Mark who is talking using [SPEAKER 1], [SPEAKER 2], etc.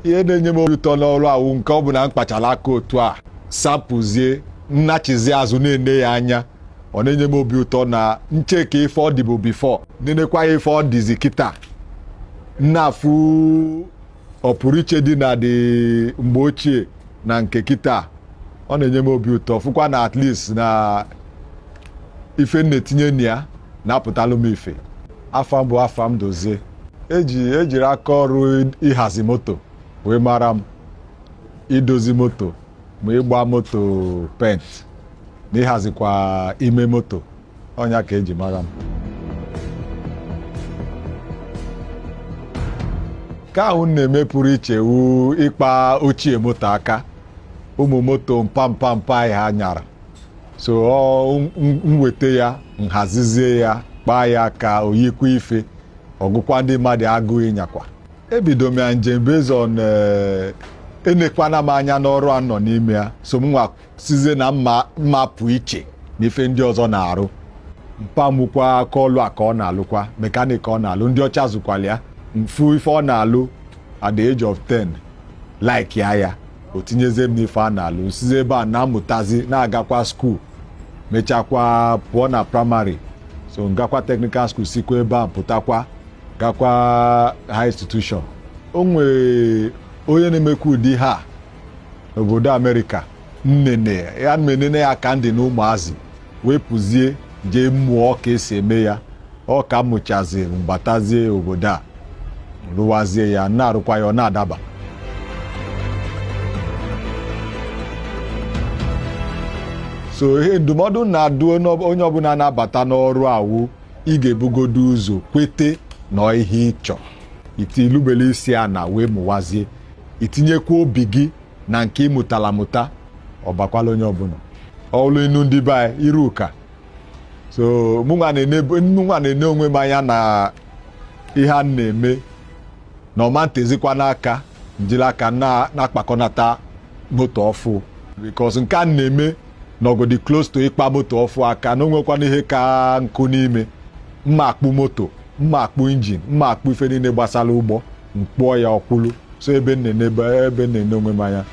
[SPEAKER 1] ihe na-enye m obi ụtọ n'ọrụ awụ nke ọ bụ na mkpachara aka otu a sapụzie nnachizi azụ na-ene ya anya. Ọ na-enye m obi ụtọ na ncheke ife ọ dịbụ bifọ nenekwa ya ife ọ dịzi kịta nnafụ ọpụrụ iche dị na dị mgbe ochie na nke kịta. Ọ na-enye m obi ụtọ fụkwa na at least na ife na-etinye na ya na-apụtalụ m ife. Afa m bụ Afam Dozie. Ejiri aka ọrụ ịhazi moto wee mara m, idozi moto ma ịgba moto paint na ịhazikwa ime moto, ọnya ka eji mara m. Ka ahụ na-eme pụrụ iche wu ịkpa ochie moto aka, ụmụ moto mpampa ha nyara, so m weta ya nhazizie ya kpaa ya ka oyikwa ife ọgụkwa ndị mmadụ agụụ ịnyakwa. Ebido m ya njem based on enekwana m anya n'ọrụ a nọ n'ime ya, so m nwa sizie na mmapụ iche n'ife ndị ọzọ na-arụ. Mpamụkwa aka ọlụ a ka ọ na-alụkwa, mekanik ọ na-alụ, ndị ọcha zụkwala ya. Mfu ife ọ na-alụ at the age of 10 like ya o tinyezie m n'ife a na-alụ, sizie ebe a na-amụtazi na-agakwa skuul, mechakwa pụọ na praịmarị, so ngakwa technical school, sikwa ebe a pụtakwa gakwa high institution. O nwere onye na-emekwa ụdị ha n'obodo Amerịka, nnene ya ka ndị na ụmụazị wepụzie jee mmụọ ka esi eme ya. Ọ ka mụchaziri mbatazie obodo a rụwazie ya, na-arụkwa ya ọ na-adaba. So ihe ndụmọdụ na-adụ onye ọbụla na-abata n'ọrụ awụ, ị ga-ebugodo ụzọ kwete na ihe ịchọ, itilubele isi a na wee mụwazie, itinyekwa obi gị na nke ịmụtala mụta, ọ bakwala onye ọbụla. Ọlụ inu ndị be anyị iru ụka. So mụnwa na-ene onwe m anya na ihe a na-eme na ọma ntezikwa n'aka njiri aka na-akpakọnata moto ọfụ, because nke a na-eme n'ọgodi close to ịkpa moto ọfụ aka na onwekwana ihe ka nkụ n'ime. Mma akpụ moto, mma akpụ injin, mma akpụ ife niile gbasara ụgbọ, mkpụọ ya ọkwụlụ. So ebe nne onwe m anya.